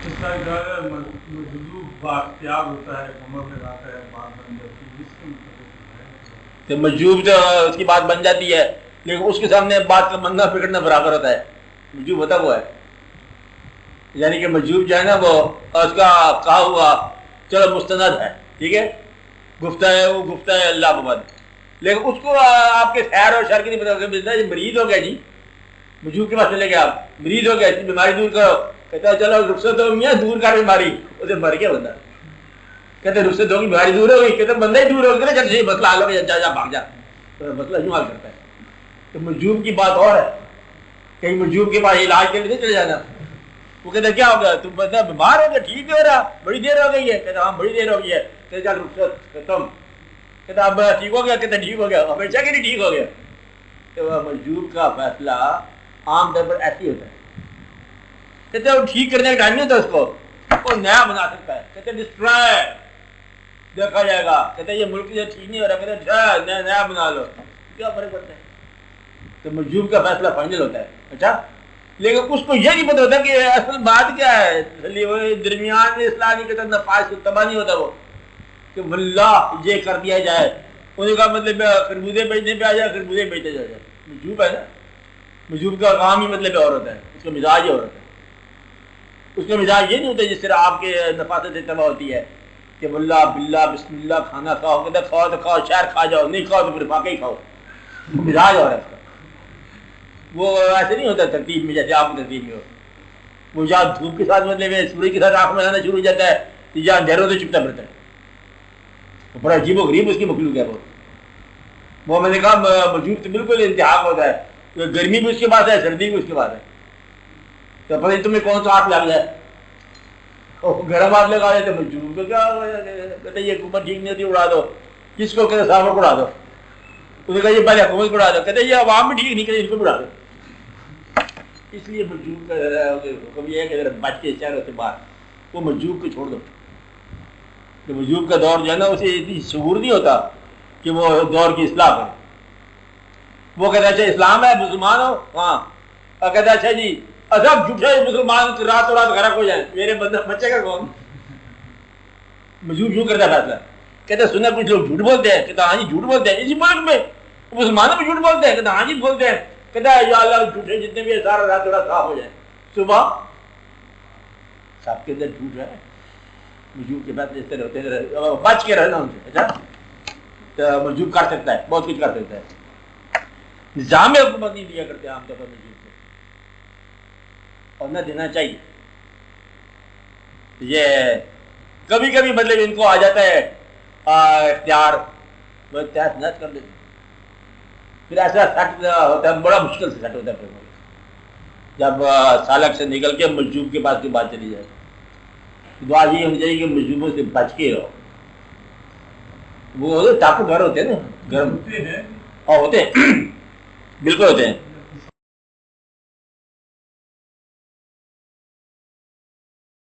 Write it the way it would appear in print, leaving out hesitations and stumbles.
اس کا مجذوب باختیار ہوتا ہے، کمر لگاتا ہے، بات بن جاتی ہے، اس کے مطلب تو مجذوب جو اس کی بات بن جاتی ہے، لیکن اس کے سامنے بات کا منگا پکڑنا برابر ہوتا ہے. مجذوب ہوتا وہ ہے، یعنی کہ مجذوب جو ہے نا وہ اس کا کہا ہوا چلو مستند ہے، ٹھیک ہے، گفتہ ہے وہ گفتہ ہے اللہ محمد، لیکن اس کو آپ کے خیر اور شر کی نہیں پتا. یہ مریض ہو گیا جی، مجذوب کے پاس چلے گئے آپ، مریض ہو گیا اس کی بیماری دور کرو، کہتا ہے چلو رخصت ہو گیا دور کر بیماری، اسے مر گیا بندہ. کہتے رخصت ہوگی بیماری دور ہو گئی، کہتے بندہ ہی دور ہو گیا، چل صحیح مسئلہ حل ہو گیا، جا جا بھاگ جا. مسئلہ یوں حل کرتا ہے. تو مجذوب کی بات اور ہے، کہیں مجذوب کے پاس علاج کے لیے چلے جانا. وہ کہتے کیا ہو گیا، تم بندہ بیمار ہو گیا، ٹھیک ہو رہا، بڑی دیر ہو گئی ہے. کہتا ہاں بڑی دیر ہو گئی ہے. کہتے چل رخصت ختم. کہتا اب ٹھیک ہو گیا، کہتے ٹھیک ہو گیا، ہمیشہ کے لیے ٹھیک ہو گیا. تو مجذوب کا فیصلہ عام طور پر ایسے ہی ہوتا ہے. کہتے وہ ٹھیک کرنے کا ٹائم نہیں ہوتا، اس کو وہ نیا بنا سکتا ہے. کہتے ڈسٹرائے دیکھا جائے گا. کہتے یہ ملک جو ٹھیک نہیں ہو رہا، کہتے نیا بنا لو، کیا فرق پڑتا ہے. تو مجذوب کا فیصلہ فائنل ہوتا ہے. اچھا، لیکن اس کو یہ نہیں پتا ہوتا کہ اصل بات کیا ہے. درمیان میں اصلاح نہیں کرتا، نفاذ تباہ نہیں ہوتا وہ کہ واللہ یہ کر دیا جائے. انہیں کا مطلب خربوزے بیچنے پہ آ جائے، خربوزے بیچتے جائے. مجذوب ہے نا، مجذوب کا کام ہی مطلب اور ہوتا ہے، اس کا مزاج ہی اور ہوتا ہے. اس کا مزاج یہ نہیں ہوتا جس طرح آپ کے نفاست تباہ ہوتی ہے کہ واللہ باللہ بسم اللہ کھانا کھاؤ، کہتے کھاؤ تو کھاؤ، شہر کھا جاؤ، نہیں کھاؤ تو پھر واقعی کھاؤ. مزاج اور ہے اس کا. وہ ایسے نہیں ہوتا ترتیب میں جیسے آپ کی ترتیب میں ہو. وہ جہاں دھوپ کے ساتھ مطلب سورج کے ساتھ آنکھ میں آنا شروع ہو جاتا ہے، جہاں اندھیروں سے چپتا پڑتا ہے. بڑا عجیب و غریب اس کی مخلوق ہے وہ میں نے کہا مجذوب تو بالکل انتہا ہوتا ہے. گرمی بھی اس کے پاس ہے، سردی بھی اس کے پاس ہے. تو پتہ نہیں تمہیں کون سا ہاتھ لگ جائے، گرم ہاتھ لگا دے تو مجذوب کو کیا کہتے یہ حکومت ٹھیک نہیں ہوتی، اڑا دو. کس کو کہتے صاحب کو اڑا دو. انہوں نے کہا یہ پہلے حکومت کو اڑا دو. کہتے یہ عوام بھی ٹھیک نہیں کرے، ان کو اڑا دو. اس لیے مجذوب کا حکم یہ ہے کہ اگر بچ کے شہروں سے باہر وہ مجذوب کو چھوڑ دو. کہ مجذوب کا دور جو ہے نا اسے اتنی شعور نہیں ہوتا کہ وہ دور کی اصلاح کرے. وہ کہتا اچھا اسلام ہے، مسلمان ہو، ہاں. اور کہتا اچھا جی سب جھوٹے مسلمان راتوں رات غرق ہو جائیں، میرے بچے کا کون. مجذوب یوں کرتا فیصلہ. کہتا سنا کچھ لوگ جھوٹ بولتے ہیں. کہتا ہاں جی جھوٹ بولتے ہیں، اسی ملک میں مسلمانوں میں جھوٹ بولتے ہیں. کہتا ہاں جی بولتے ہیں. کہتا ہے یا اللہ جھوٹے جتنے بھی سارا رات رات صاف ہو جائے. صبح سب کے اندر جھوٹ ہے. مجذوب کے بعد اس طرح ہوتے ہیں، بچ کے رہنا ان سے. اچھا، تو مجذوب کر سکتا ہے، بہت کچھ کر سکتا ہے. نظام حکومت نہیں دیا کرتے عام طور پر مجذوب کو، اور نہ دینا چاہیے. یہ کبھی کبھی مطلب ان کو آ جاتا ہے اختیار، وہ تحت نت کر دیتے. پھر ایسا سیٹ ہوتا ہے، بڑا مشکل سے سیٹ ہوتا ہے. پھر جب سالک سے نکل کے مجذوب کے پاس کی بات چلی جائے، دعا یہ ہونی چاہیے کہ مجذوبوں سے بچ کے رہو. وہ ٹاپو گھر ہوتے ہیں نا، گرم اور ہوتے ہیں، بالکل ہوتے ہیں.